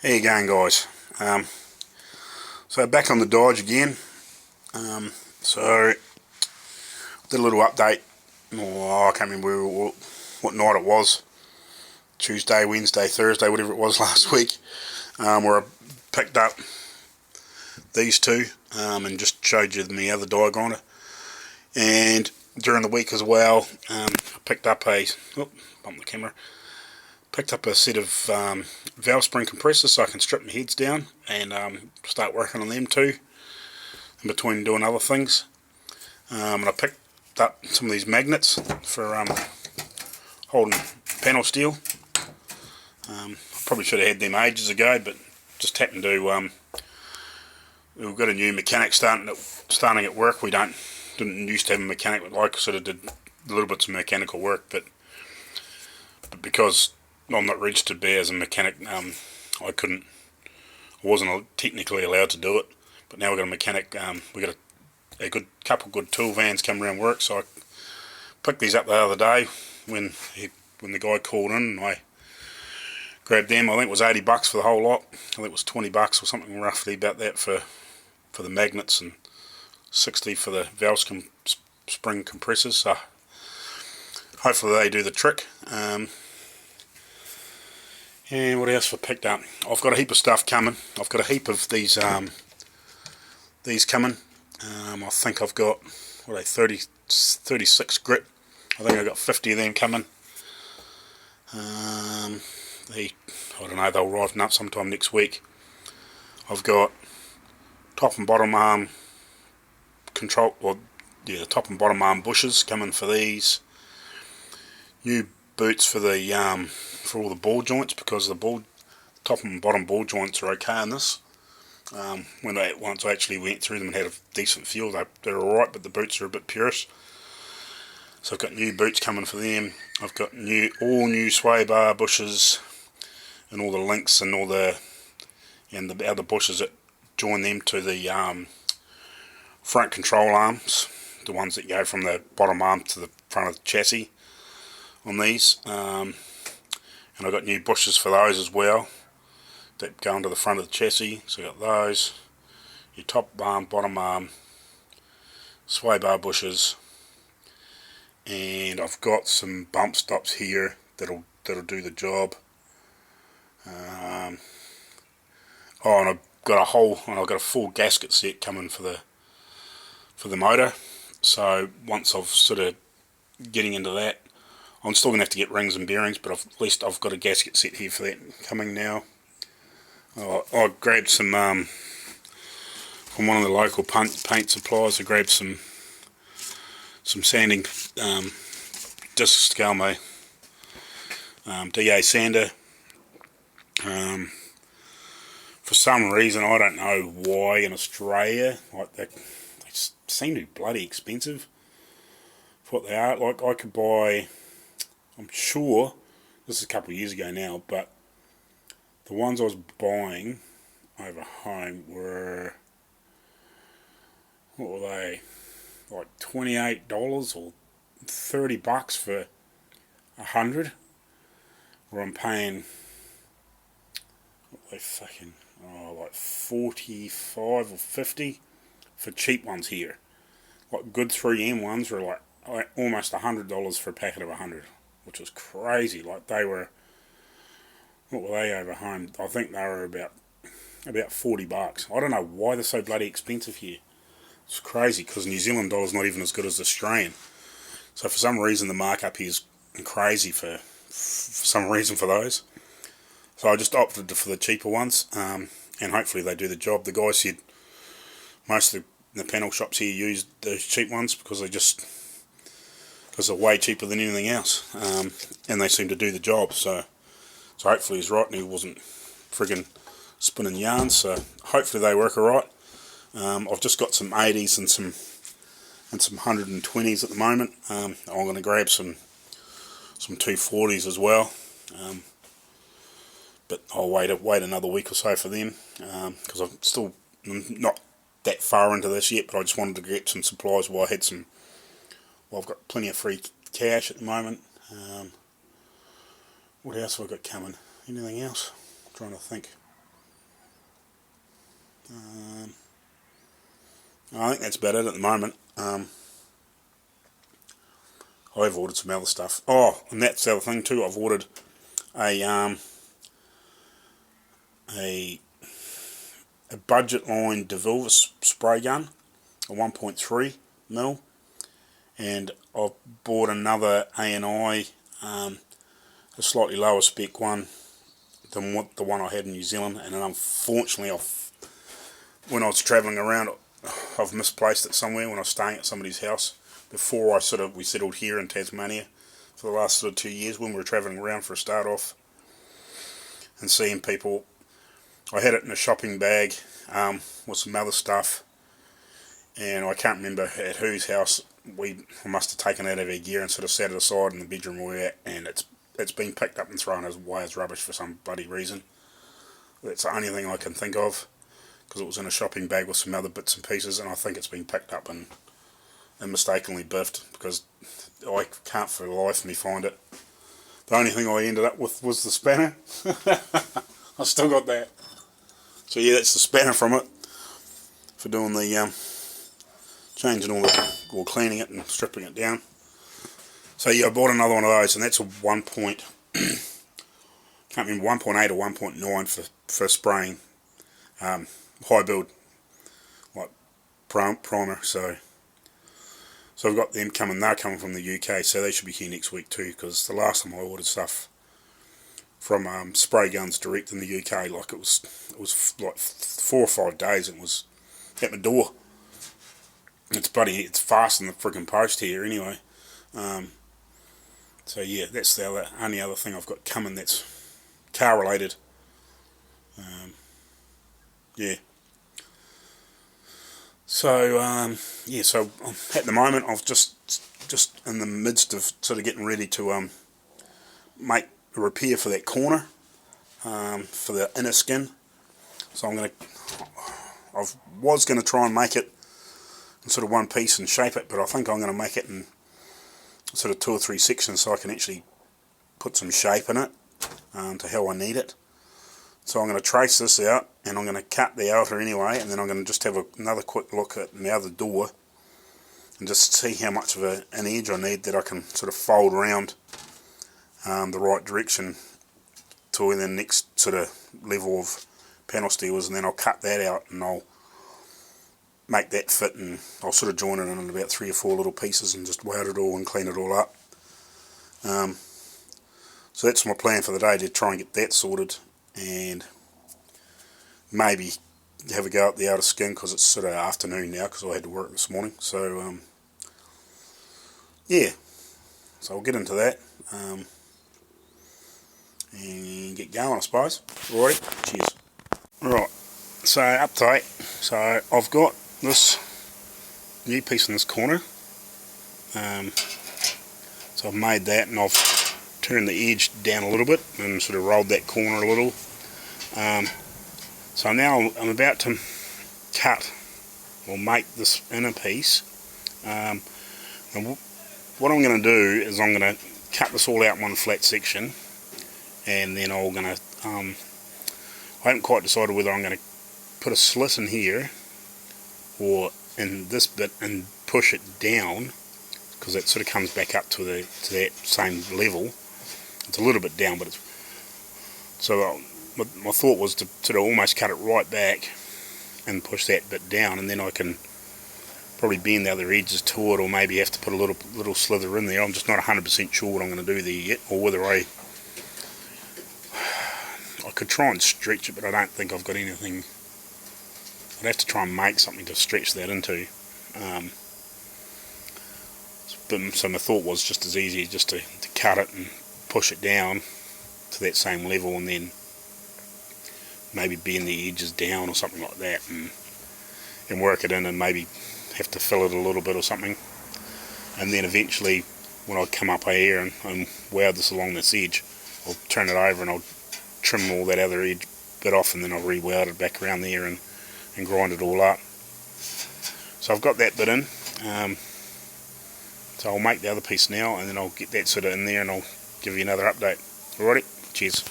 How you going, guys? So back on the Dodge again. So did a little update. Oh, I can't remember what night it was. Tuesday, Wednesday, Thursday, whatever it was last week. Where I picked up these two and just showed you the other diagrinder. And during the week as well, I picked up bump the camera. Picked up a set of valve spring compressors so I can strip my heads down and start working on them too in between doing other things. And I picked up some of these magnets for holding panel steel. I probably should have had them ages ago, but just happened to we've got a new mechanic starting at work. We didn't used to have a mechanic, but like I sort of did little bits of mechanical work, but because I'm not registered there as a mechanic, I wasn't technically allowed to do it. But now we've got a mechanic. We've got a couple good tool vans come around work, so I picked these up the other day when the guy called in, and I grabbed them. I think it was $80 for the whole lot. I think it was $20 or something roughly about that for the magnets, and $60 for the valve spring compressors. So hopefully they do the trick. And what else have I picked up? I've got a heap of stuff coming. I've got a heap of these coming. I think I've got 36 grit. I think I've got 50 of them coming. I don't know, they'll arrive up sometime next week. I've got top and bottom arm the top and bottom arm bushes coming for these. New boots for all the ball joints, because the top and bottom ball joints are okay in this. Once I actually went through them and had a decent feel, they're alright, but the boots are a bit porous. So I've got new boots coming for them. I've got all new sway bar bushes, and all the links and all the other bushes that join them to the front control arms, the ones that go from the bottom arm to the front of the chassis on these. And I've got new bushes for those as well that go into the front of the chassis. So I've got those, your top arm, bottom arm, sway bar bushes, and I've got some bump stops here that'll do the job. And I've got a full gasket set coming for the motor. So once I've sort of getting into that, I'm still going to have to get rings and bearings, but at least I've got a gasket set here for that coming now. I grabbed some from one of the local paint suppliers. I grabbed some sanding disc scale, my DA sander. For some reason, I don't know why, in Australia, they seem to be bloody expensive for what they are. Like, I could buy, I'm sure, this is a couple of years ago now, but the ones I was buying over home were, what were they, like $28 or $30 for 100, where I'm paying, like 45 or 50 for cheap ones here. Like good 3M ones were like almost $100 for a packet of 100, which was crazy. Like they were, what were they over home? I think they were about $40. I don't know why they're so bloody expensive here. It's crazy, because New Zealand dollar's not even as good as Australian. So for some reason the markup here is crazy for some reason for those. So I just opted for the cheaper ones, and hopefully they do the job. The guy said most of the panel shops here use those cheap ones because they're way cheaper than anything else, and they seem to do the job. So hopefully he's right and he wasn't friggin' spinning yarns. So hopefully they work alright. I've just got some 80s and some 120s at the moment. I'm going to grab some 240s as well. But I'll wait another week or so for them, because I'm still not that far into this yet, but I just wanted to get some supplies while I've got plenty of free cash at the moment. What else have I got coming? Anything else? I'm trying to think. I think that's about it at the moment. I have ordered some other stuff. Oh, and that's the other thing too. I've ordered a budget line DeVilva spray gun, a 1.3mm, and I've bought another ANI, a slightly lower spec one than the one I had in New Zealand, and then unfortunately when I was travelling around, I've misplaced it somewhere when I was staying at somebody's house before we settled here in Tasmania for the last 2 years when we were travelling around for a start off and seeing people. I had it in a shopping bag with some other stuff, and I can't remember at whose house. I must have taken it out of our gear and sort of set it aside in the bedroom we're at, and it's been picked up and thrown away as rubbish for some bloody reason. That's the only thing I can think of, because it was in a shopping bag with some other bits and pieces, and I think it's been picked up and mistakenly biffed, because I can't for the life of me find it. The only thing I ended up with was the spanner. I still got that. So yeah, that's the spanner from it for doing the changing or cleaning it and stripping it down. So yeah, I bought another one of those, and that's a can't remember, 1.8 or 1.9 for spraying high build, like primer. So I've got them coming. They're coming from the UK, so they should be here next week too, because the last time I ordered stuff from spray guns direct in the UK, like it was like 4 or 5 days and it was at my door. It's fast in the friggin' post here anyway. So yeah, that's the only other thing I've got coming that's car related. Yeah. So so at the moment I've just in the midst of sort of getting ready to make a repair for that corner, for the inner skin. So I was gonna try and make it in sort of one piece and shape it, but I think I'm gonna make it in sort of 2 or 3 sections so I can actually put some shape in it to how I need it. So I'm going to trace this out, and I'm going to cut the outer anyway, and then I'm going to just have another quick look at my other door and just see how much of an edge I need that I can sort of fold around the right direction to the next sort of level of panel steels, and then I'll cut that out and I'll make that fit, and I'll sort of join it in about 3 or 4 little pieces and just weld it all and clean it all up. So that's my plan for the day, to try and get that sorted and maybe have a go at the outer skin, because it's sort of afternoon now because I had to work this morning. So yeah, so I'll get into that and get going, I suppose. Alrighty, cheers. Right, so update. So I've got this new piece in this corner. So I've made that, and I've turned the edge down a little bit and sort of rolled that corner a little. So now I'm about to cut or make this inner piece. And what I'm going to do is I'm going to cut this all out in one flat section, and then I'm going to I haven't quite decided whether I'm going to put a slit in here or in this bit and push it down, because it sort of comes back up to that same level. It's a little bit down, but so my thought was to sort of almost cut it right back and push that bit down, and then I can probably bend the other edges to it, or maybe have to put a little slither in there. I'm just not 100% sure what I'm going to do there yet, or whether I could try and stretch it, but I don't think I've got anything. I'd have to try and make something to stretch that into. So my thought was just as easy just to cut it and push it down to that same level, and then maybe bend the edges down or something like that, and work it in, and maybe have to fill it a little bit or something, and then eventually when I come up here and weld this along this edge, I'll turn it over and I'll trim all that other edge bit off, and then I'll re-weld it back around there and grind it all up. So I've got that bit in. So I'll make the other piece now, and then I'll get that sort of in there, and I'll give you another update. Alrighty, cheers.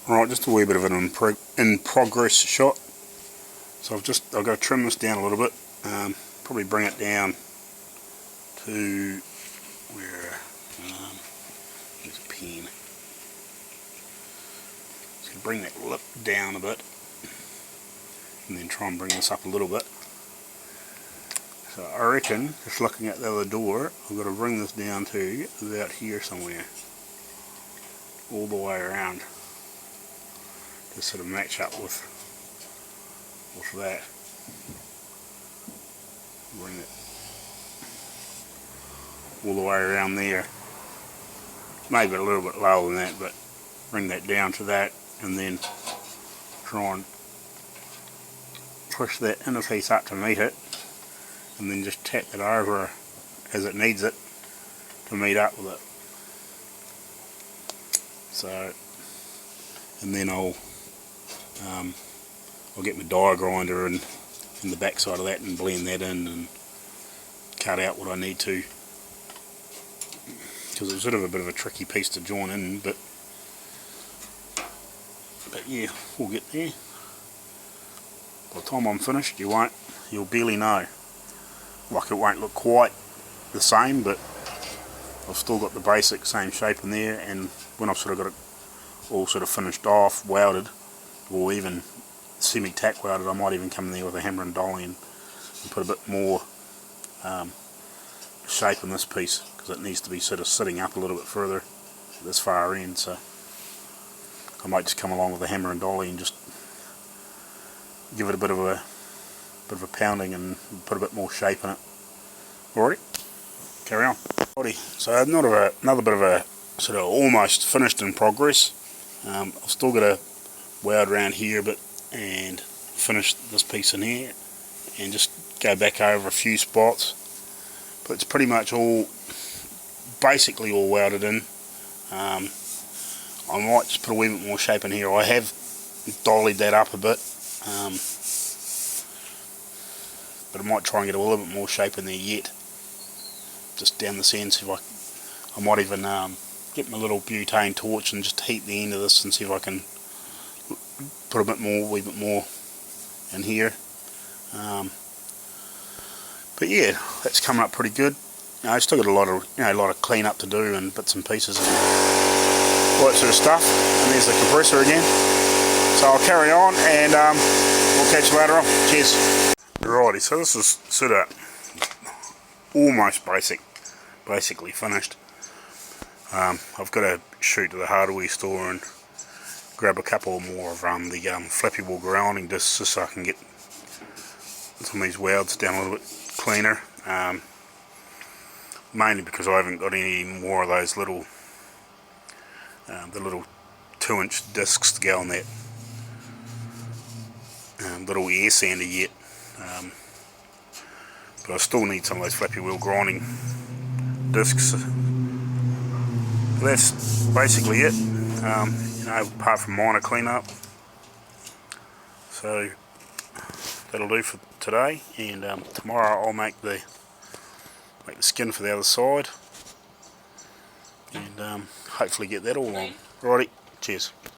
Right, just a wee bit of an in progress shot So I've got to trim this down a little bit, probably bring it down to where, here's a pen, so bring that lip down a bit and then try and bring this up a little bit. So I reckon, just looking at the other door, I've got to bring this down to about here somewhere, all the way around, to sort of match up with that. Bring it all the way around there, maybe a little bit lower than that, but bring that down to that, and then try and push that inner piece up to meet it, and then just tap it over as it needs it to meet up with it. So, and then I'll get my die grinder and in the back side of that and blend that in and cut out what I need to, because it's sort of a bit of a tricky piece to join in, but yeah, we'll get there. By the time I'm finished, you'll barely know. Like, it won't look quite the same, but I've still got the basic same shape in there, and when I've sort of got it all sort of finished off, welded, or even semi-tack welded, I might even come in there with a hammer and dolly and put a bit more shape in this piece, because it needs to be sort of sitting up a little bit further at this far end. So I might just come along with a hammer and dolly and just give it a bit of a pounding and put a bit more shape in it. Alrighty, carry on. Alrighty, so another bit of a sort of almost finished in progress. I've still got to weld around here a bit and finish this piece in here and just go back over a few spots, but it's pretty much basically all welded in. I might just put a wee bit more shape in here. I have dollied that up a bit, but I might try and get a little bit more shape in there yet, just down this end. See if I might even get my little butane torch and just heat the end of this and see if I can put a wee bit more in here. But yeah, that's coming up pretty good. I still got a lot of clean up to do and bits and pieces and all that sort of stuff. And there's the compressor again. So I'll carry on and we'll catch you later on. Cheers. Alrighty, so this is sort of almost basically finished. I've got to shoot to the hardware store and grab a couple more of the flappy wheel grinding discs, just so I can get some of these welds down a little bit cleaner. Mainly because I haven't got any more of those little the little 2-inch discs to go on that little air sander yet. But I still need some of those flappy wheel grinding discs. That's basically it, apart from minor cleanup. So that'll do for today, and tomorrow I'll make the skin for the other side and hopefully get that all on. Righty, cheers.